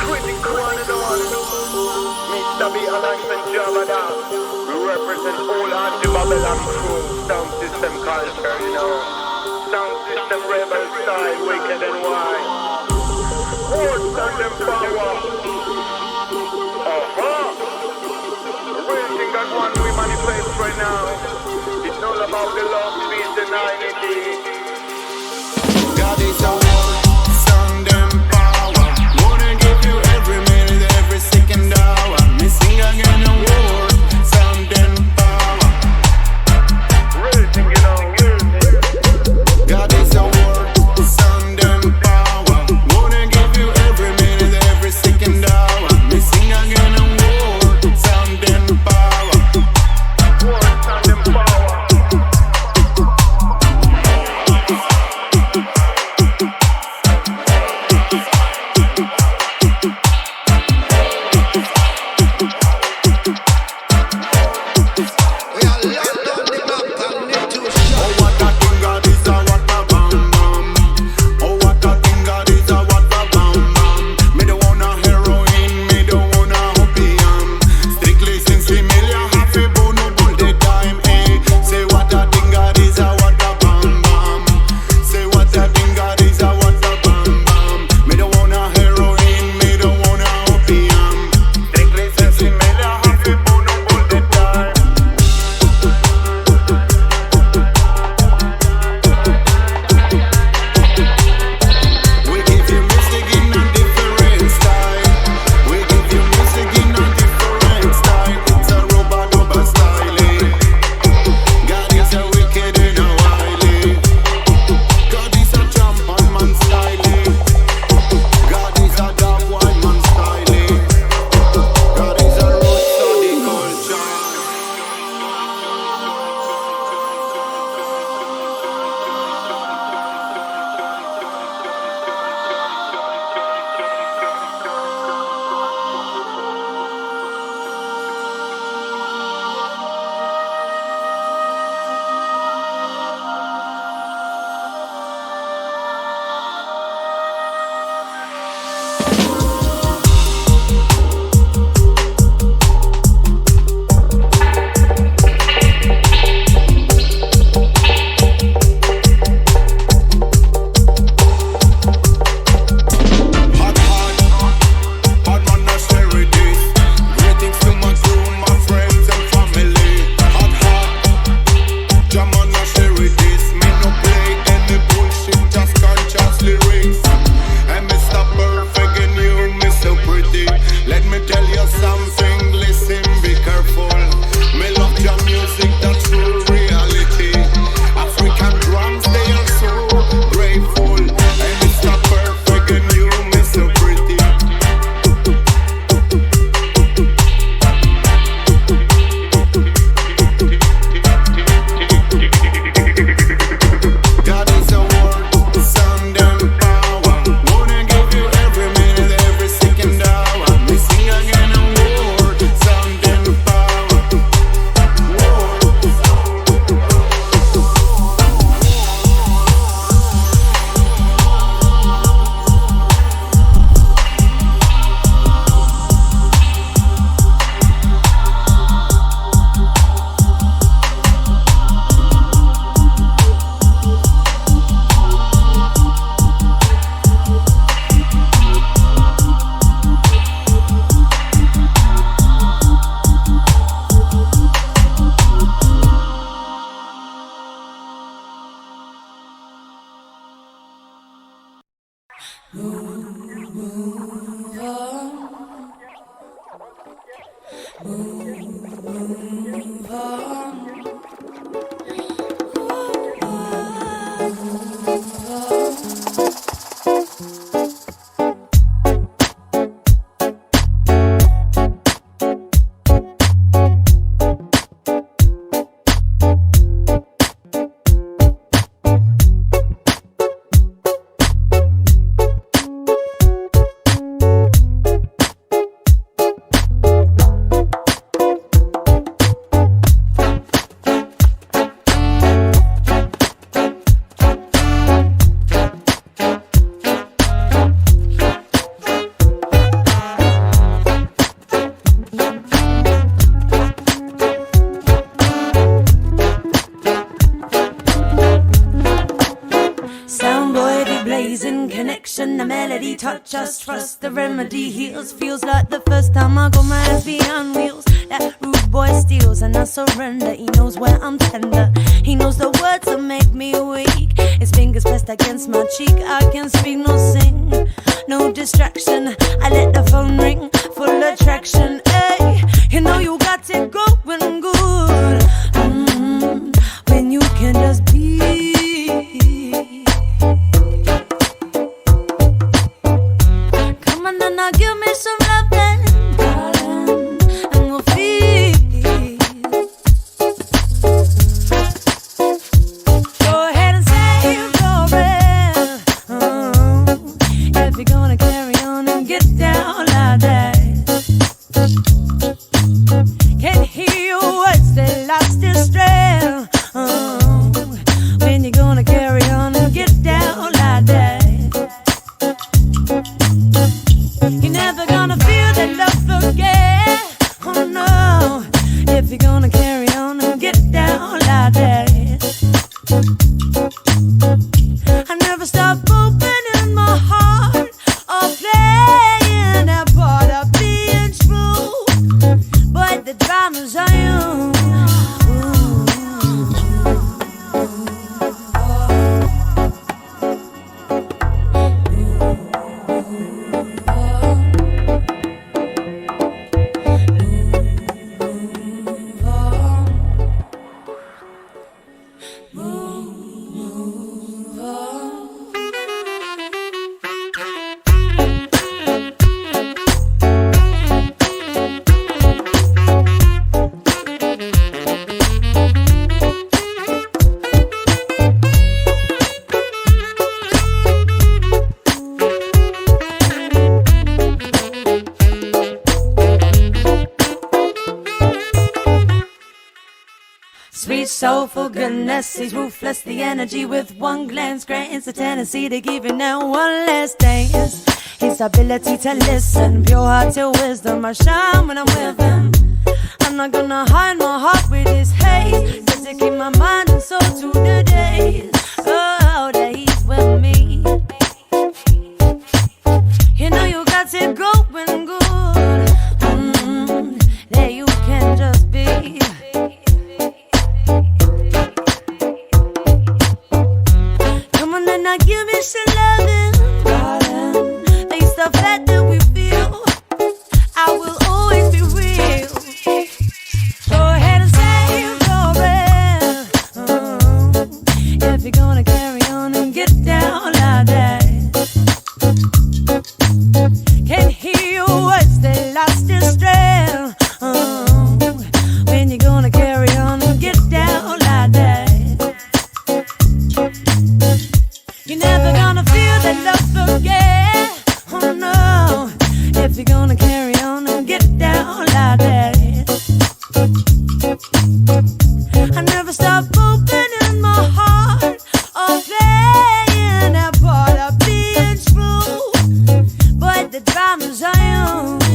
Critical one and all. Mr. B. Alive and Jabba. We represent all anti-Babylon crew. Sound system culture, you know. Sound system rebel style, wicked and wild. Horse and them power. The real thing that one we manifest right now. It's all about the love, peace, and unity. God is a word, sound and power. Wanna give you every minute, every second hour. Me sing again a word, sound and power. Real thing, you know. God is a word, sound and power. Wanna give you every minute, every second hour. Me sing again a word, sound and power. Word, sound and power. connection, the melody touch us, trust the remedy heals. Feels like the first time I got my hands behind wheels. That rude boy steals and I surrender. He knows where I'm tender, he knows the words that make me weak. His fingers pressed against my cheek, I can speak, no sing, no distraction. I let the phone ring, full attraction. Hey, you know you got it going good, when you can just be. Come on and now give me some love then, darling, and we'll feast. Go ahead and say your breath, if you're gonna carry on and get down like that. Can't hear your words, they lost their strength, when you're gonna carry on and get down like that. You're never gonna feel that love again, oh no, if you're gonna carry on and get down like that. I never stop opening my heart or playing that part of being true, but the drama's on you. Sweet soulful goodness, he's ruthless. The energy with one glance grants the tendency to give you now one last dance. His ability to listen, pure heart till wisdom. I shine when I'm with him. I'm not gonna hide my heart with his haze, just to keep my mind and soul to the days. Oh, that he's with me. You know you got it going good, that you can just be. Now give me some loving, darling. Face the fact that we feel, I will always be real. Go ahead and say your breath, if you're gonna carry on and get down like that. Can't hear your words, they lost their strength, when you're gonna carry on and get down like that. You're never gonna feel that love again, oh no, if you're gonna carry on and get down like that. I never stop opening my heart or playing that part of being true, but the drama's on you.